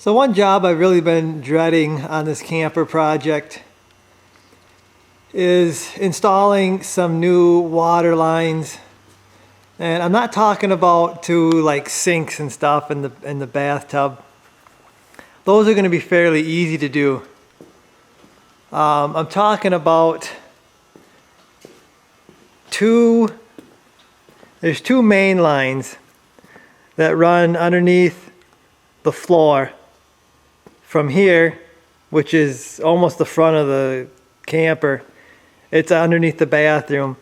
So one job I've really been dreading on this camper project is installing some new water lines. And I'm not talking about to like sinks and stuff in the bathtub. Those are going to be fairly easy to do. I'm talking about there's two main lines that run underneath the floor from here, which is almost the front of the camper. It's underneath the bathroom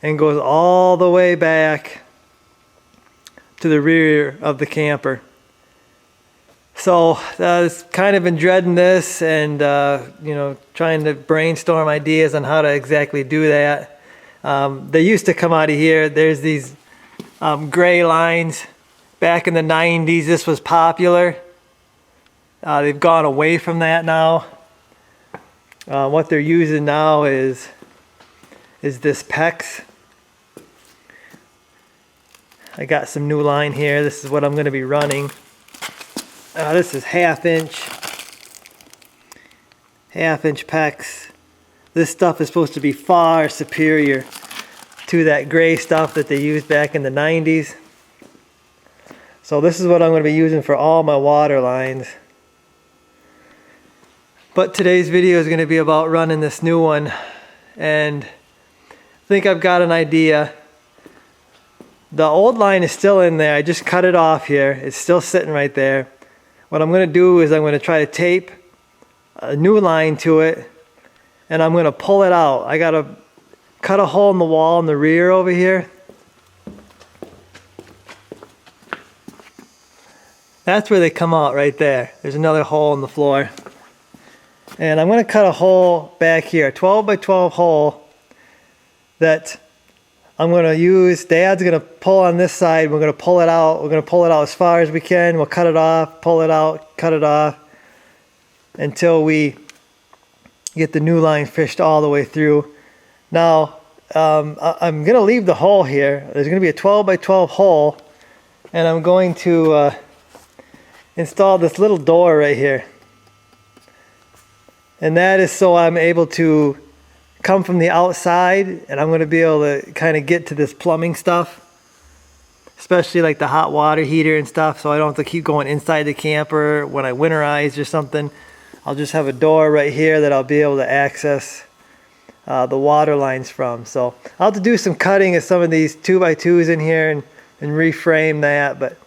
and goes all the way back to the rear of the camper. So I was kind of been dreading this and trying to brainstorm ideas on how to exactly do that. They used to come out of here. There's these gray lines. Back in the 90s, this was popular. They've gone away from that now. What they're using now is this PEX. I got some new line here. This is what I'm going to be running. This is half inch PEX. This stuff is supposed to be far superior to that gray stuff that they used back in the 90s. So this is what I'm going to be using for all my water lines. But today's video is going to be about running this new one, and I think I've got an idea. The old line is still in there. I just cut it off here. It's still sitting right there. What I'm going to do is I'm going to try to tape a new line to it, and I'm going to pull it out. I got to cut a hole in the wall in the rear over here. That's where they come out right there. There's another hole in the floor. And I'm going to cut a hole back here, a 12 by 12 hole that I'm going to use. Dad's going to pull on this side. We're going to pull it out. We're going to pull it out as far as we can. We'll cut it off, pull it out, cut it off until we get the new line fished all the way through. Now, I'm going to leave the hole here. There's going to be a 12 by 12 hole, and I'm going to install this little door right here. And that is so I'm able to come from the outside, and I'm going to be able to kind of get to this plumbing stuff, especially like the hot water heater and stuff, so I don't have to keep going inside the camper when I winterize or something. I'll just have a door right here that I'll be able to access the water lines from. So I'll have to do some cutting of some of these 2x2s in here and reframe that, but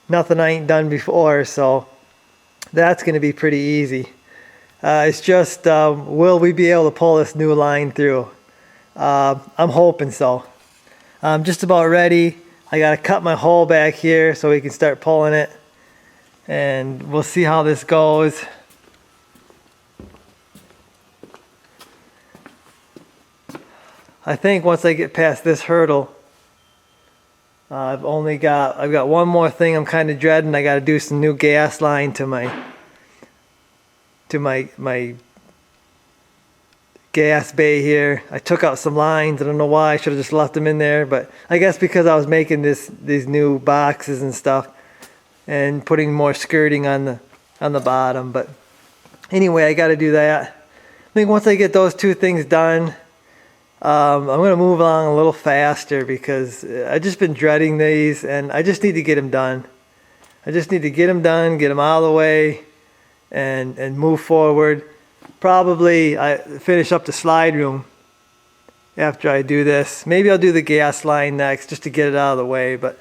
nothing I ain't done before, so that's going to be pretty easy. It's just, will we be able to pull this new line through? I'm hoping so. I'm just about ready. I got to cut my hole back here so we can start pulling it. And we'll see how this goes. I think once I get past this hurdle, I've got one more thing I'm kind of dreading. I got to do some new gas line to my gas bay here. I took out some lines. I don't know why. I should have just left them in there, but I guess because I was making these new boxes and stuff and putting more skirting on the bottom. But anyway, I got to do that. I think once I get those two things done, I'm going to move along a little faster because I've just been dreading these, and I just need to get them done. I just need to get them done, get them out of the way, and move forward. Probably I finish up the slide room after I do this. Maybe I'll do the gas line next just to get it out of the way, but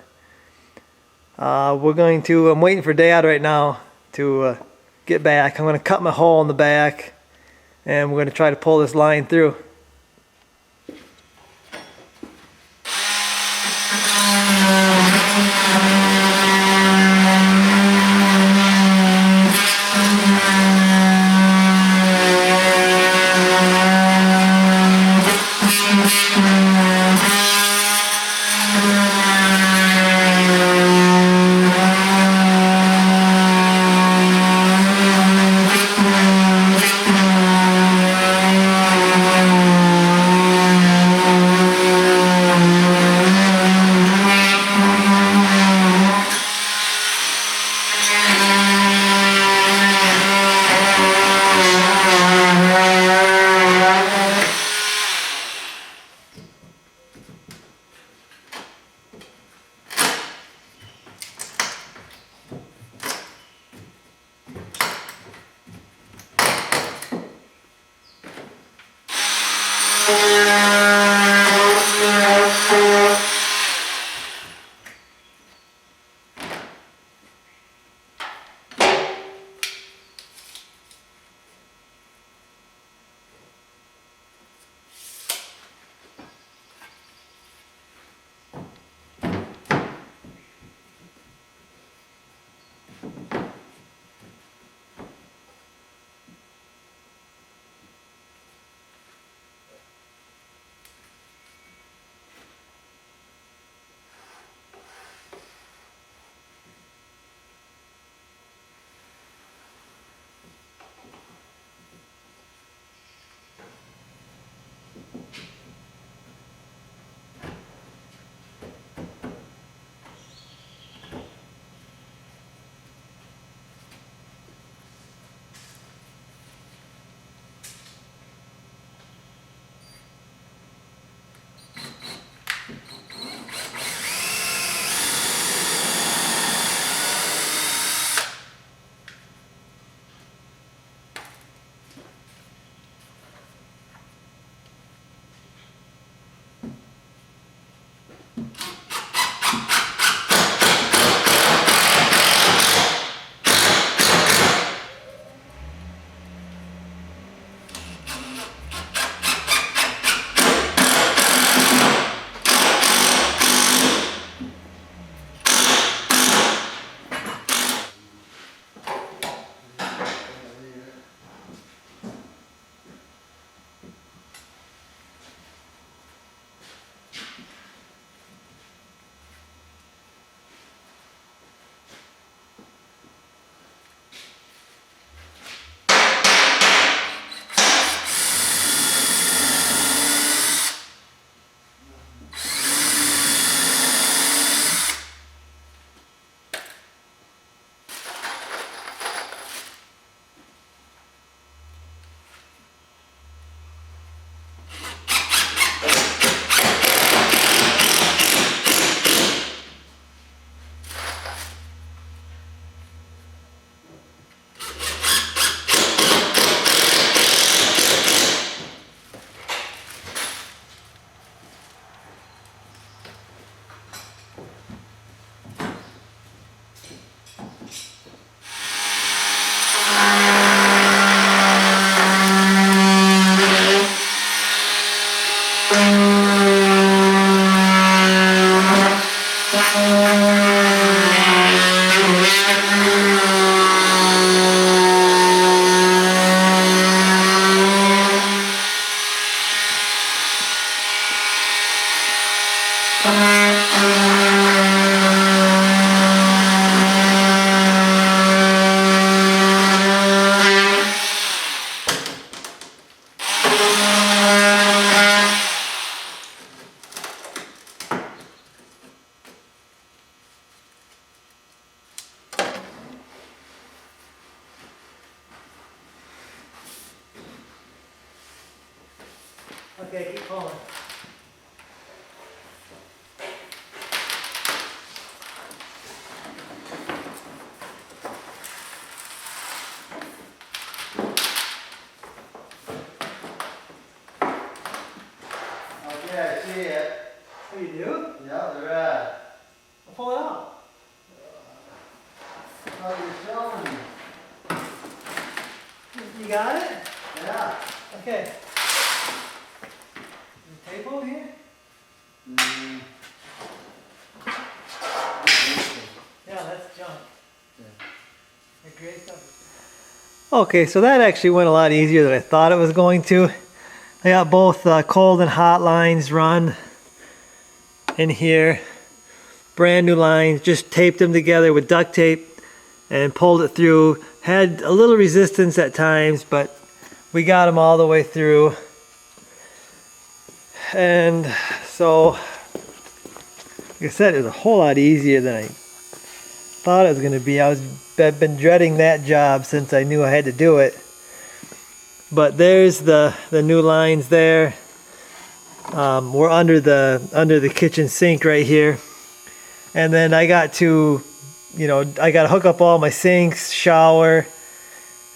I'm waiting for Dad right now to get back. I'm going to cut my hole in the back, and we're going to try to pull this line through. Okay, keep pulling. Okay, I see it. Oh, you do? Yeah, they're red. I'll pull it out. Oh, you're showing me. You got it? Yeah. Okay. The tape over here? Mm. Yeah, that's junk. Yeah. The gray stuff. Okay, so that actually went a lot easier than I thought it was going to. I got both cold and hot lines run in here. Brand new lines, just taped them together with duct tape and pulled it through. Had a little resistance at times, but we got them all the way through. And so, like I said, it was a whole lot easier than I thought it was going to be. I've been dreading that job since I knew I had to do it. But there's the new lines there. We're under the kitchen sink right here. And then I got to, I got to hook up all my sinks, shower,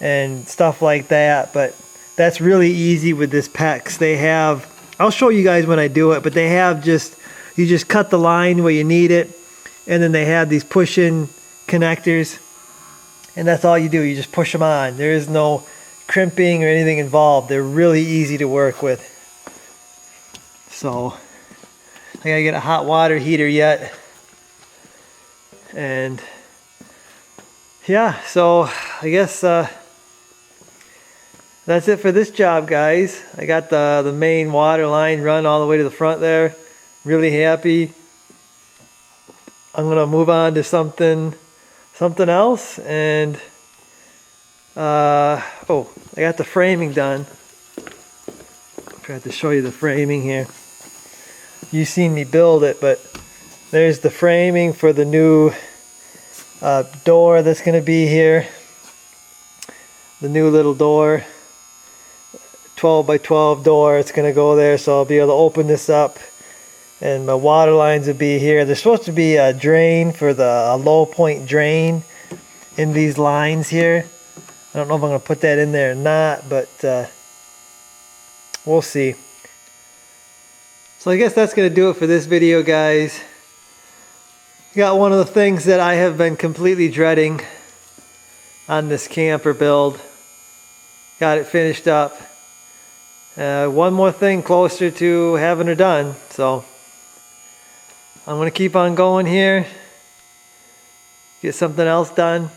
and stuff like that. But that's really easy with this PEX. They have I'll show you guys when I do it, but they have you just cut the line where you need it, and then they have these push-in connectors, and that's all you do. You just push them on. There is no crimping or anything involved. They're really easy to work with. So I gotta get a hot water heater yet. And yeah, so I guess that's it for this job, guys. I got the main water line run all the way to the front there. Really happy. I'm gonna move on to something else, and oh, I got the framing done. I'll try to show you the framing here. You've seen me build it, but there's the framing for the new door that's gonna be here. The new little door, 12 by 12 door. It's gonna go there, so I'll be able to open this up, and my water lines will be here. There's supposed to be a drain for a low point drain in these lines here. I don't know if I'm gonna put that in there or not, but we'll see. So I guess that's gonna do it for this video, guys. Got one of the things that I have been completely dreading on this camper build. Got it finished up. One more thing closer to having her done. So I'm going to keep on going here. Get something else done.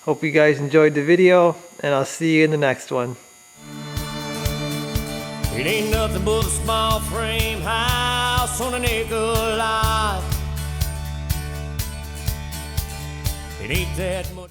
Hope you guys enjoyed the video, and I'll see you in the next one. It ain't nothing but a small frame house on a nickel lot. It ain't that much.